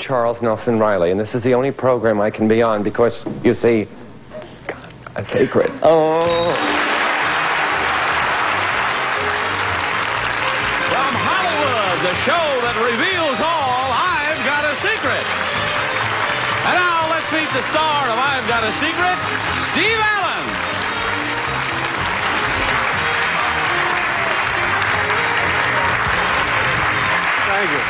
Charles Nelson Riley, and this is the only program I can be on because, you see, God, a secret. Oh. From Hollywood, the show that reveals all, I've Got a Secret. And now let's meet the star of I've Got a Secret, Steve Allen. Thank you.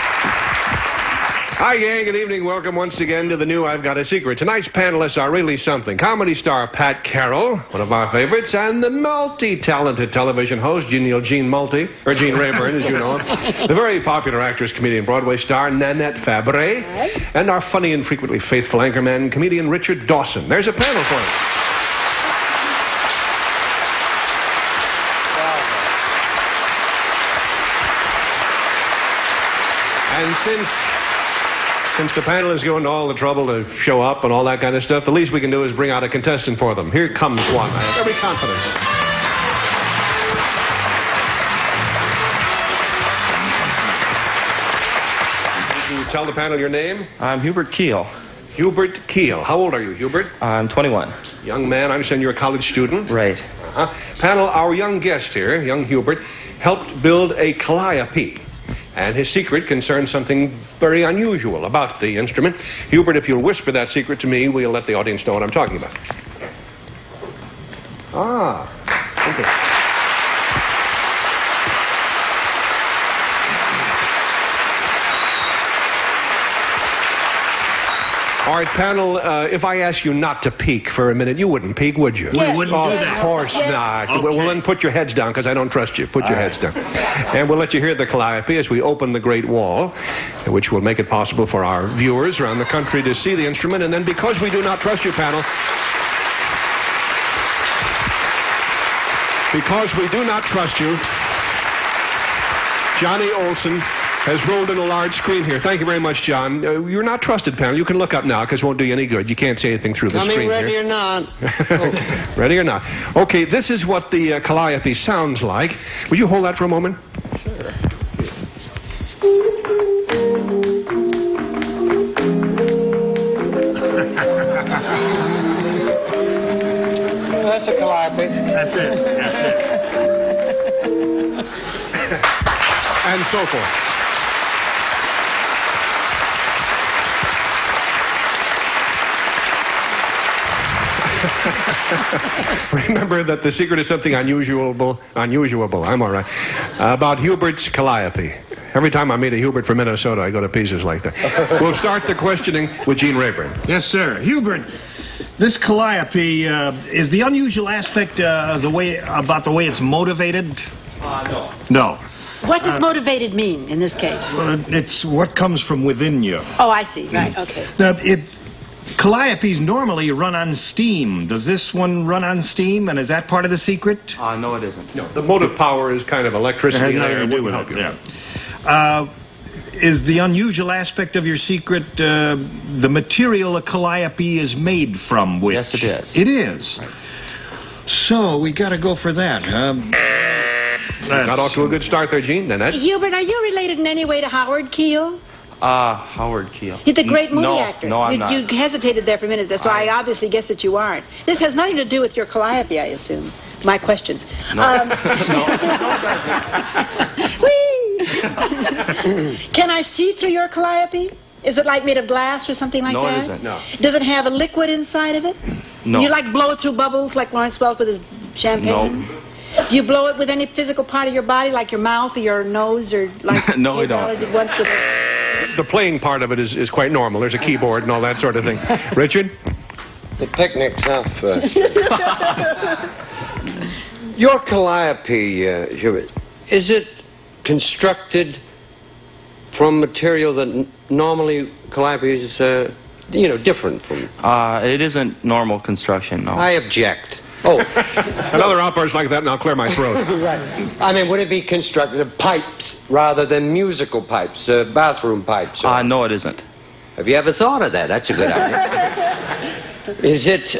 Hi, gang. Good evening. Welcome once again to the new I've Got a Secret. Tonight's panelists are really something. Comedy star Pat Carroll, one of our favorites, and the multi-talented television host, Gene Rayburn, as you know him. The very popular actress, comedian, Broadway star Nanette Fabre, and our funny and frequently faithful anchorman, comedian Richard Dawson. There's a panel for you. And since the panel is going to all the trouble to show up and all that kind of stuff, the least we can do is bring out a contestant for them. Here comes one. I have every confidence. Can you tell the panel your name? I'm Hubert Keel. Hubert Keel. How old are you, Hubert? I'm 21. Young man. I understand you're a college student. Right. Panel, our young guest here, young Hubert, helped build a calliope. And his secret concerns something very unusual about the instrument. Hubert, if you'll whisper that secret to me, we'll let the audience know what I'm talking about. Okay. All right, panel, if I ask you not to peek for a minute, you wouldn't peek, would you? We wouldn't do that. Of course not. Okay. Well, then put your heads down, because I don't trust you. Put your heads down. And we'll let you hear the calliope as we open the Great Wall, which will make it possible for our viewers around the country to see the instrument. And then, because we do not trust you, panel, because we do not trust you, Johnny Olson has rolled in a large screen here. Thank you very much, John. You're not trusted, panel. You can look up now, because it won't do you any good. You can't say anything through the screen ready here. or not. Okay. Ready or not. Okay, this is what the calliope sounds like. Would you hold that for a moment? Sure. That's a calliope. That's it. That's it. And so forth. Remember that the secret is something unusual. I'm all right. About Hubert's calliope. Every time I meet a Hubert from Minnesota, I go to pieces like that. We'll start the questioning with Gene Rayburn. Yes, sir. Hubert, this calliope is the unusual aspect about the way it's motivated? No. No. What does motivated mean in this case? It's what comes from within you. Oh, I see. Right. Okay. Now, calliopes normally run on steam. Does this one run on steam, and is that part of the secret? No, it isn't. No, the motive power is kind of electricity. It has nothing to do with it. Yeah. Is the unusual aspect of your secret the material a calliope is made from? Which? Yes, it is. It is. Right. So we got to go for that. Got off to a good start there, Gene. Nanette? Hubert, are you related in any way to Howard Keel? Howard Keel. He's a great movie actor. No, I'm not. You hesitated there for a minute, so I obviously guessed that you aren't. This has nothing to do with your calliope, I assume. My questions. No. Whee! Can I see through your calliope? Is it like made of glass or something like that? No, it isn't. No. Does it have a liquid inside of it? No. You like blow it through bubbles like Lawrence Welk with his champagne? No. Do you blow it with any physical part of your body, like your mouth or your nose, or like No, we don't. did once with The playing part of it is quite normal. There's a keyboard and all that sort of thing. Richard? The picnic's off first. Your calliope, Hubert, is it constructed from material that normally calliopes different from? It isn't normal construction, no. I object. Oh. Another outburst like that and I'll clear my throat. Right. I mean, would it be constructed of pipes rather than musical pipes, bathroom pipes? No, it isn't. Have you ever thought of that? That's a good idea. Is it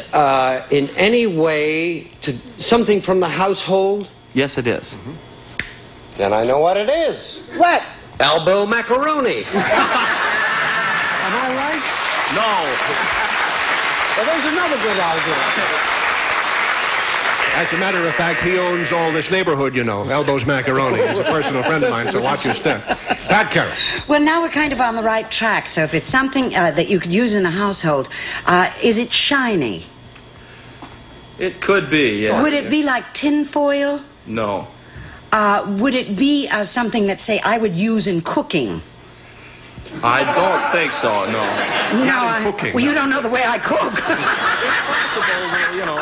in any way something from the household? Yes, it is. Mm-hmm. Then I know what it is. what? Elbow macaroni. All No. Well, there's another good argument. As a matter of fact, he owns all this neighborhood, you know. Elbows Macaroni. He's a personal friend of mine, so watch your step. Pat Carroll. Well, now we're kind of on the right track. So if it's something that you could use in a household, is it shiny? It could be, yeah. Would it be like tin foil? No. Would it be something that, say, I would use in cooking? I don't think so, no. Not in cooking. Well, you don't know the way I cook. You know.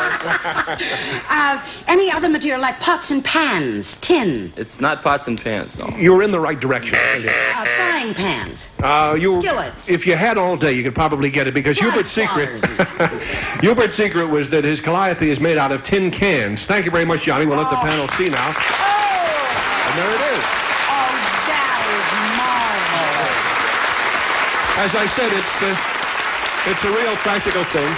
Any other material, like pots and pans, tin? It's not pots and pans, though. You're in the right direction. Frying pans. Skillets. If you had all day, you could probably get it, because Hubert's secret was that his calliope is made out of tin cans. Thank you very much, Johnny. We'll let the panel see now. And there it is. As I said, it's a real practical thing.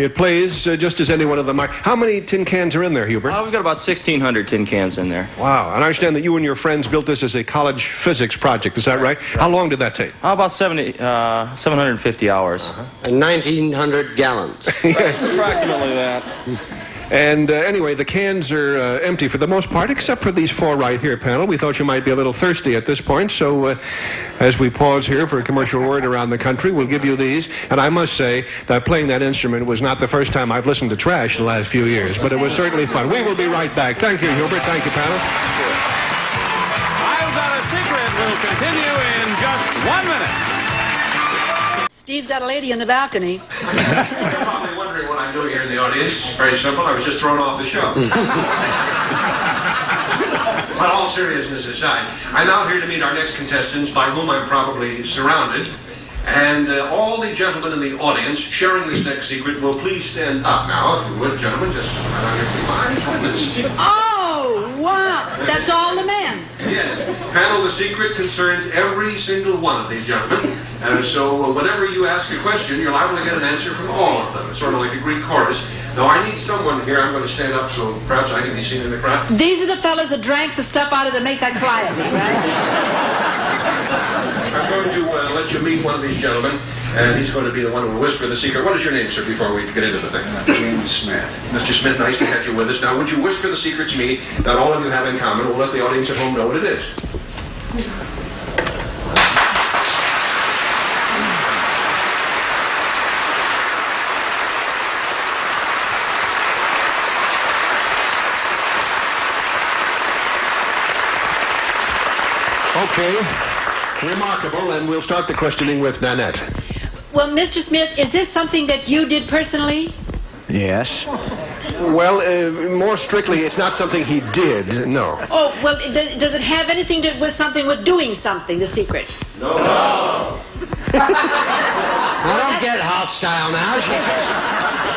It plays just as any one of them are. How many tin cans are in there, Hubert? We've got about 1,600 tin cans in there. Wow. And I understand that you and your friends built this as a college physics project. Is that right? How long did that take? About 750 hours. And 1,900 gallons. Approximately that. And anyway, the cans are empty for the most part, except for these four right here, panel. We thought you might be a little thirsty at this point, so as we pause here for a commercial word around the country, we'll give you these. And I must say that playing that instrument was not the first time I've listened to trash in the last few years, but it was certainly fun. We will be right back. Thank you, Hubert. Thank you, panel. I've Got a Secret will continue in just 1 minute. Steve's got a lady in the balcony. You're probably wondering what I'm doing here in the audience. It's very simple. I was just thrown off the show. But all seriousness aside, I'm out here to meet our next contestants, by whom I'm probably surrounded. And all the gentlemen in the audience sharing this next secret will please stand up now, if you would, gentlemen. Just right on your feet. My goodness. Oh, wow. That's all the men. Yes. Panel, the secret concerns every single one of these gentlemen. So whenever you ask a question, you're liable to get an answer from all of them. It's sort of like a Greek chorus. Now, I need someone here. I'm going to stand up so perhaps I can be seen in the crowd. These are the fellas that drank the stuff out of to make that calliope, right? I'm going to let you meet one of these gentlemen, and he's going to be the one who will whisper the secret. What is your name, sir, before we get into the thing? James Smith. Mr. Smith, nice to have you with us. Now, would you whisper the secret to me that all of you have in common? We'll let the audience at home know what it is. Okay. Remarkable, and we'll start the questioning with Nanette. Well, Mr. Smith, is this something that you did personally? Yes. Well, more strictly, it's not something he did, no. Oh, well, does it have anything to do with something with doing something, the secret? No. Now, don't get hostile now.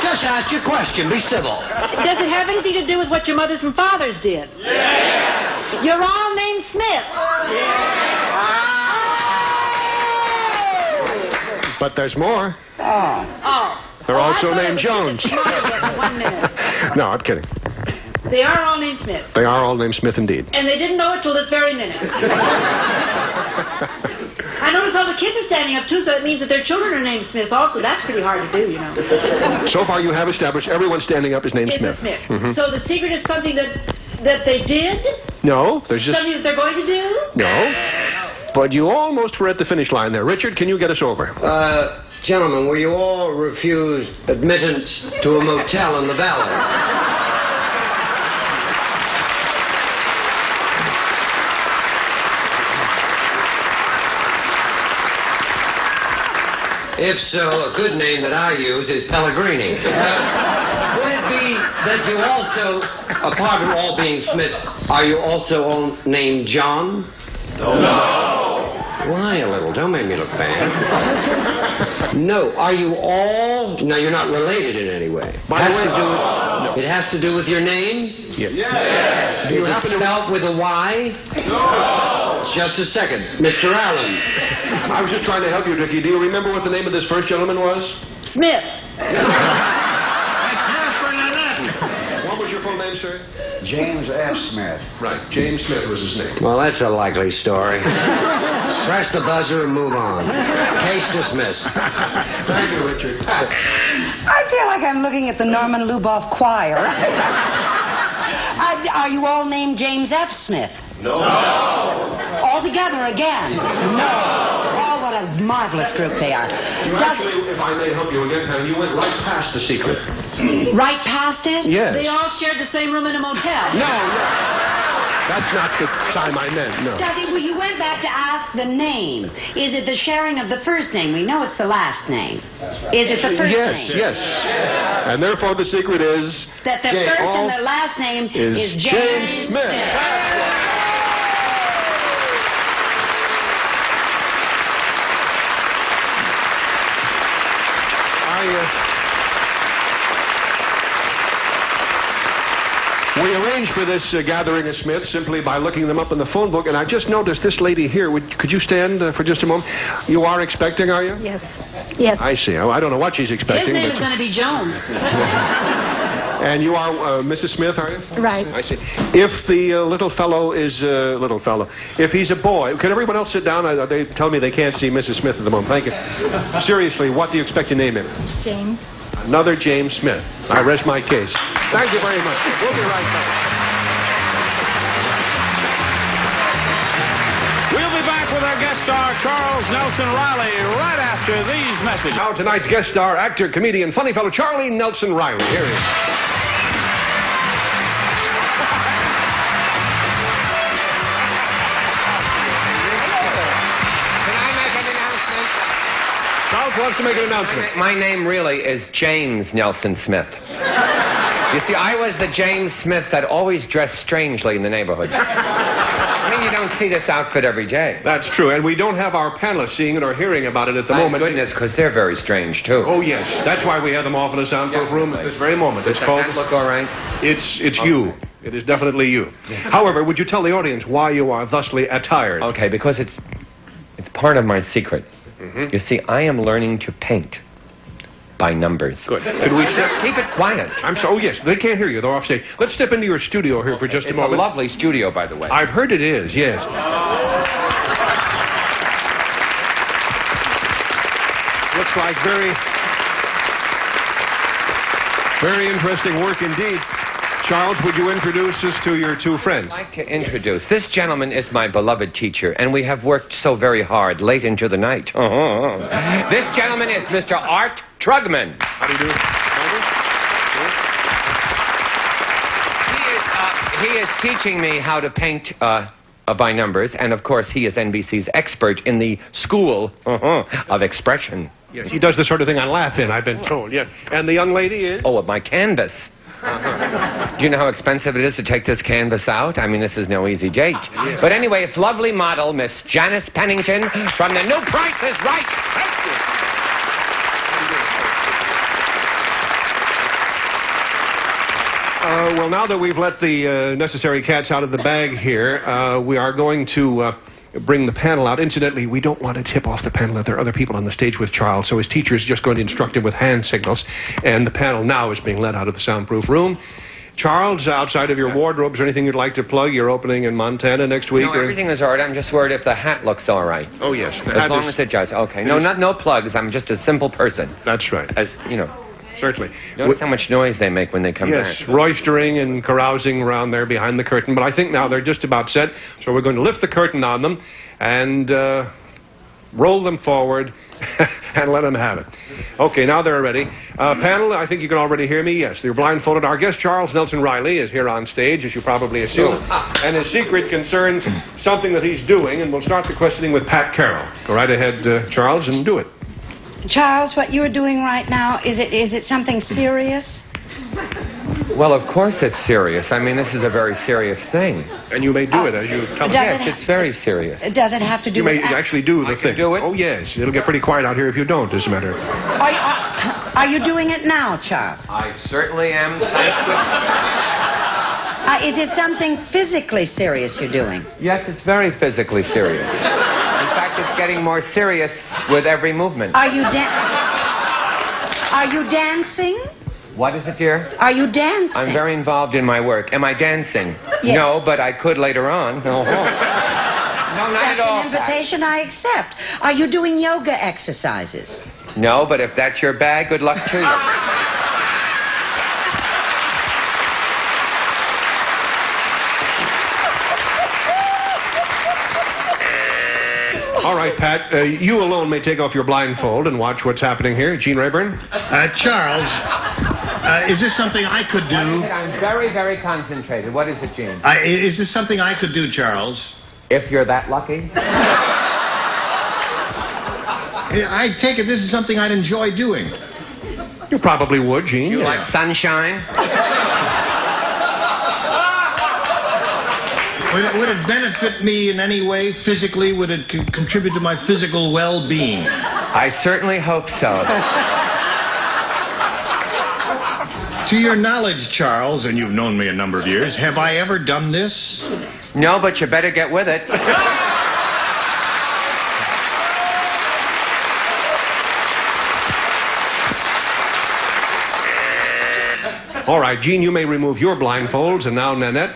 Just ask your question. Be civil. Does it have anything to do with what your mothers and fathers did? Yes. You're all named Smith. But there's more. Oh. They're also named Jones. 1 minute. No, I'm kidding. They are all named Smith. They are all named Smith indeed. And they didn't know it till this very minute. I notice all the kids are standing up, too, so that means that their children are named Smith also. That's pretty hard to do, you know. So far, you have established everyone standing up is named It's Smith. Smith. Mm-hmm. So the secret is something that they did? No, there's just... Something that they're going to do? No. But you almost were at the finish line there. Richard, can you get us over? Gentlemen, were you all refused admittance to a motel in the valley? If so, a good name that I use is Pellegrini. Would it be that you also, apart from all being Smith, are you also all named John? No. Lie a little. Don't make me look bad. No. Are you all... Now, you're not related in any way. It has to do with your name? Yes. Is it spelled with a Y? No. Just a second. Mr. Allen. I was just trying to help you, Dickie. Do you remember what the name of this first gentleman was? Smith. What was your full name, sir? James F. Smith. Right. James Smith was his name. Well, that's a likely story. Press the buzzer and move on. Case dismissed. Thank you, Richard. I feel like I'm looking at the Norman Luboff Choir. Are you all named James F. Smith? No. All together again? No. Oh, what a marvelous group they are. You actually, if I may help you again, Pam, you went right past the secret. Right past it? Yes. They all shared the same room in a motel. No. That's not the time I meant, no. Daddy, well, you went back to ask the name. Is it the sharing of the first name? We know it's the last name. Is it the first name? Yes. And therefore the secret is... That the first and the last name is James Smith. We arranged for this gathering of Smiths simply by looking them up in the phone book, and I just noticed this lady here. Could you stand for just a moment? You are expecting, are you? Yes. Yes. I see. I don't know what she's expecting. His name is going to be Jones. And you are Mrs. Smith, are you? Right. I see. If the little fellow is if he's a boy, can everyone else sit down? They tell me they can't see Mrs. Smith at the moment. Thank you. Seriously, what do you expect to name him? James. Another James Smith. I rest my case. Thank you very much. We'll be right back. We'll be back with our guest star, Charles Nelson Riley, right after these messages. Now tonight's guest star, actor, comedian, funny fellow, Charlie Nelson Riley. Here he is. Charles wants to make an announcement. My name really is James Nelson Smith. You see, I was the James Smith that always dressed strangely in the neighborhood. I mean, you don't see this outfit every day. That's true, and we don't have our panelists seeing it or hearing about it at the moment. My goodness, because they're very strange, too. Oh, yes. That's why we have them off in a soundproof room at this very moment. Does that look all right? It's you. It is definitely you. However, would you tell the audience why you are thusly attired? Okay, because it's part of my secret. Mm-hmm. You see, I am learning to paint by numbers. Good. Could we keep it quiet? I'm sorry. Oh, yes. They can't hear you. They're off stage. Let's step into your studio here for just a moment. It's a lovely studio, by the way. I've heard it is, yes. Looks like very interesting work indeed. Charles, would you introduce us to your two friends? I'd like to introduce. This gentleman is my beloved teacher, and we have worked so very hard late into the night. This gentleman is Mr. Art Trugman. How do you do? He is teaching me how to paint by numbers, and of course he is NBC's expert in the school of expression. Yes, he does the sort of thing I laugh in, I've been told. Yeah. And the young lady is? Oh, my canvas. Do you know how expensive it is to take this canvas out? I mean, this is no easy date. Yeah. But anyway, it's lovely model, Miss Janice Pennington from The New Price is Right. Thank you. Well, now that we've let the necessary cats out of the bag here, we are going to bring the panel out. Incidentally, we don't want to tip off the panel that there are other people on the stage with Charles, so his teacher is just going to instruct him with hand signals, and the panel now is being led out of the soundproof room. Charles, outside of your wardrobes, or anything you'd like to plug? You're opening in Montana next week? No, everything is all right. I'm just worried if the hat looks all right. Oh, yes. As long as it does. Okay. No plugs. I'm just a simple person. That's right. As, you know. Certainly. Notice how much noise they make when they come back. Yes, roistering and carousing around there behind the curtain. But I think now they're just about set, so we're going to lift the curtain on them and roll them forward and let them have it. Okay, now they're ready. Panel, I think you can already hear me. Yes, they're blindfolded. Our guest, Charles Nelson Riley, is here on stage, as you probably assume. And his secret concerns something that he's doing, and we'll start the questioning with Pat Carroll. Go right ahead, Charles, and do it. Charles, what you're doing right now, is it something serious? Well, of course it's serious. I mean, this is a very serious thing. And you may do it, as you tell us. Yes, it's very serious. Does it have to do with... You may actually do the thing. Do it? Oh, yes. It'll get pretty quiet out here if you don't, as a matter of fact. Are you doing it now, Charles? I certainly am. Is it something physically serious you're doing? Yes, it's very physically serious. In fact, it's getting more serious with every movement. Are you dancing? What is it, dear? Are you dancing? I'm very involved in my work. Am I dancing? Yes. No, but I could later on. No, not That's at all. an invitation I accept. Are you doing yoga exercises? No, but if that's your bag, good luck to you. All right, Pat, you alone may take off your blindfold and watch what's happening here. Gene Rayburn? Charles, is this something I could do? I'm very, very concentrated. What is it, Gene? Is this something I could do, Charles? If you're that lucky. I take it this is something I'd enjoy doing. You probably would, Gene. You like sunshine? Would it benefit me in any way physically? Would it contribute to my physical well-being? I certainly hope so. To your knowledge, Charles, and you've known me a number of years, have I ever done this? No, but you better get with it. All right, Gene, you may remove your blindfolds. And now, Nanette.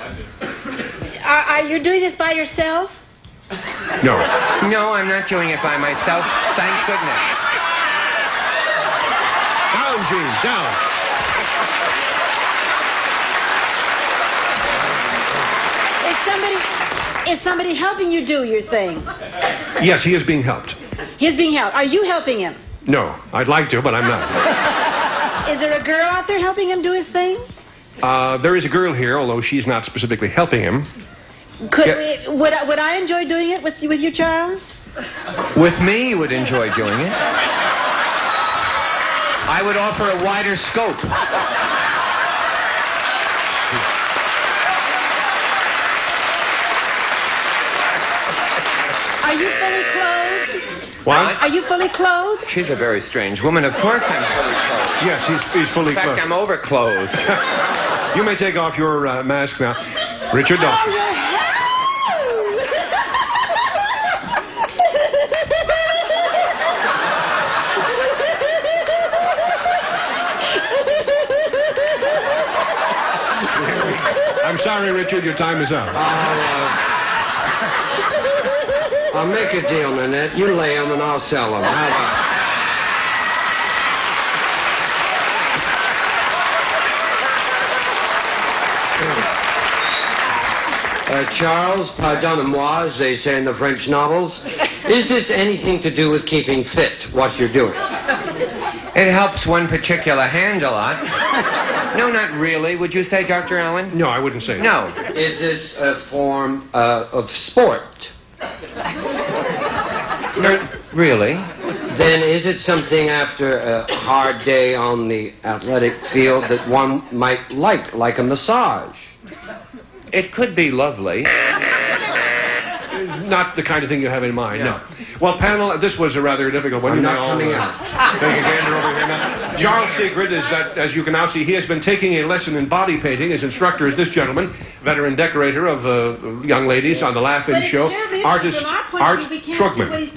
Are you doing this by yourself? No. No, I'm not doing it by myself. Thank goodness. Down, Gene, down. Is somebody helping you do your thing? Yes, he is being helped. He's being helped. Are you helping him? No, I'd like to, but I'm not. Is there a girl out there helping him do his thing? There is a girl here, although she's not specifically helping him. Would I enjoy doing it with you, Charles? With me, you would enjoy doing it. I would offer a wider scope. Are you fully clothed? What? Are you fully clothed? She's a very strange woman. Of course I'm fully clothed. Yes, he's fully In fact, clothed. I'm overclothed. You may take off your mask now. Richard Dawson. I'm sorry, Richard, your time is up. I'll make a deal, Nanette. You lay them and I'll sell them. How about Charles, pardonnez-moi, as they say in the French novels. Is this anything to do with keeping fit, what you're doing? It helps one particular hand a lot. No, not really. Would you say, Dr. Allen? No, I wouldn't say that. No. Is this a form of sport? Not really. Then is it something after a hard day on the athletic field that one might like a massage? It could be lovely. Not the kind of thing you have in mind, no. Well, panel, this was a rather difficult one. I'm You not may all, coming out. Take a gander over here now. Charles' secret is that, as you can now see, he has been taking a lesson in body painting. His instructor is this gentleman, veteran decorator of young ladies on the Laugh-In show, artist Art Trugman.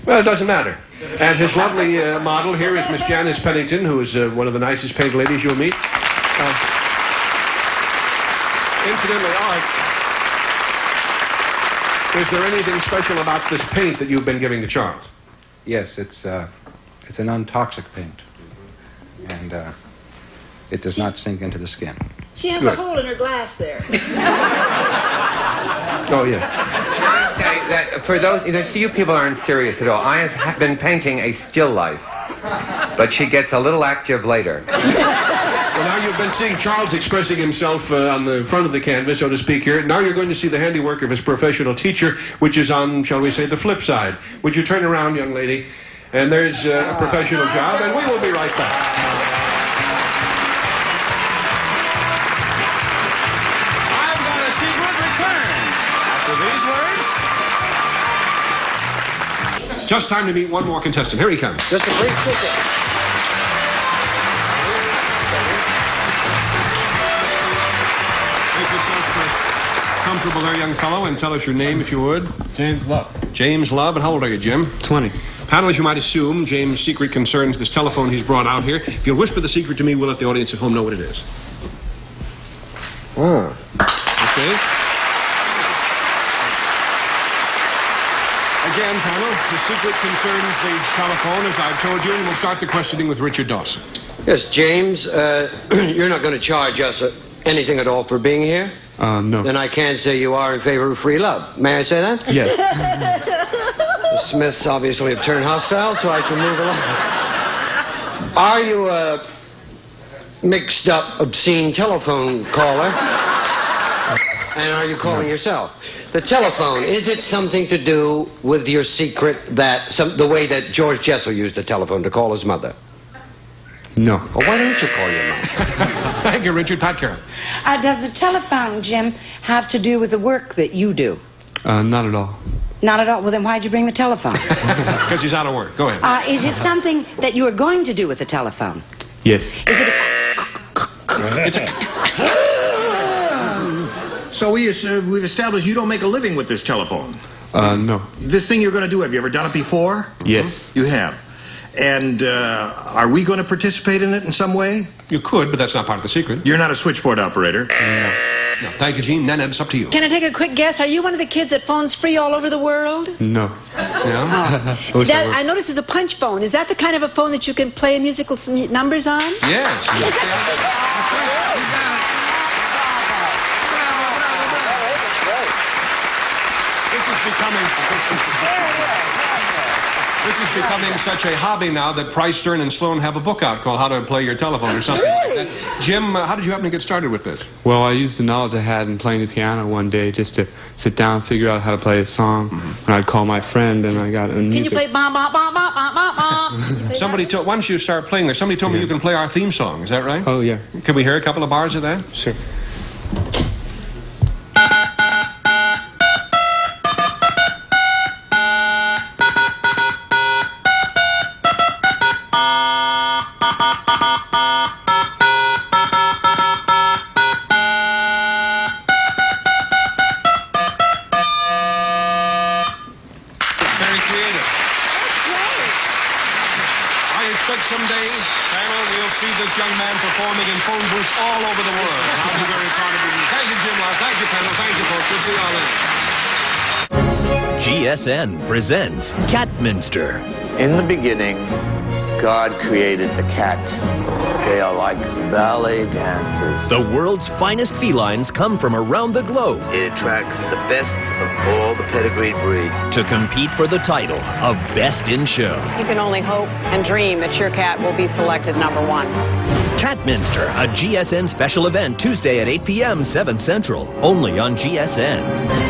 Well, it doesn't matter. And his lovely model here is Miss Janice Pennington, who is one of the nicest paint ladies you'll meet. Incidentally, Art, is there anything special about this paint that you've been giving to Charles? Yes, it's an untoxic paint. And it does not sink into the skin. She has a hole in her glass there. Oh, yeah. Okay, that for those, see, you people aren't serious at all. I have been painting a still life, but she gets a little active later. Well, now you've been seeing Charles expressing himself on the front of the canvas, so to speak, here. Now you're going to see the handiwork of his professional teacher, which is on, shall we say, the flip side. Would you turn around, young lady? And there's a professional job, and we will be right back. I've Got a Secret returns after these words. Just time to meet one more contestant. Here he comes. Just a brief ticket. Make yourself comfortable there, young fellow, and tell us your name, if you would. James Love. James Love. And how old are you, Jim? 20. Panel, as you might assume, James' secret concerns this telephone he's brought out here. If you'll whisper the secret to me, we'll let the audience at home know what it is. Oh. Okay. Again, panel, the secret concerns the telephone, as I've told you, and we'll start the questioning with Richard Dawson. Yes, James, you're not going to charge us anything at all for being here? No. Then I can't say you are in favor of free love. May I say that? Yes. The Smiths obviously have turned hostile, so I shall move along. Are you a mixed-up, obscene telephone caller? And are you calling yourself? The telephone, is it something to do with your secret that, the way that George Jessel used the telephone to call his mother? No. Well, why don't you call your mother? Thank you, Richard. Pat Carroll. Does the telephone, Jim, have to do with the work that you do? Not at all. Not at all. Well, then why'd you bring the telephone? Because he's out of work. Go ahead. Is it something that you are going to do with the telephone? Yes. Is it It's a... So we've established you don't make a living with this telephone. No. This thing you're going to do, have you ever done it before? Yes. You have. And are we going to participate in it in some way? You could, but that's not part of the secret. You're not a switchboard operator. No. Thank you, Gene. Nana, it's up to you. Can I take a quick guess? Are you one of the kids that phones free all over the world? No. No? I noticed it's a punch phone. Is that the kind of a phone that you can play musical numbers on? Yes. This is becoming such a hobby now that Price, Stern, and Sloan have a book out called How to Play Your Telephone or something like that. Jim, how did you happen to get started with this? Well, I used the knowledge I had in playing the piano one day just to sit down and figure out how to play a song. And I'd call my friend, and I got a music. Can you play ba ba ba ba ba ba ba? Somebody told, once you start playing there, somebody told me you can play our theme song. Is that right? Oh, yeah. Can we hear a couple of bars of that? Sure. Someday, panel, we'll see this young man performing in phone booths all over the world. I'll be very proud of him. Thank you, Jim Lyle. Thank you, panel. Thank you, folks. We'll see you all later. GSN presents Catminster. In the beginning, God created the cat. They are like ballet dancers. The world's finest felines come from around the globe. It attracts the best of all the pedigreed breeds. To compete for the title of Best in Show. You can only hope and dream that your cat will be selected #1. Catminster, a GSN special event Tuesday at 8 p.m. 7 Central. Only on GSN.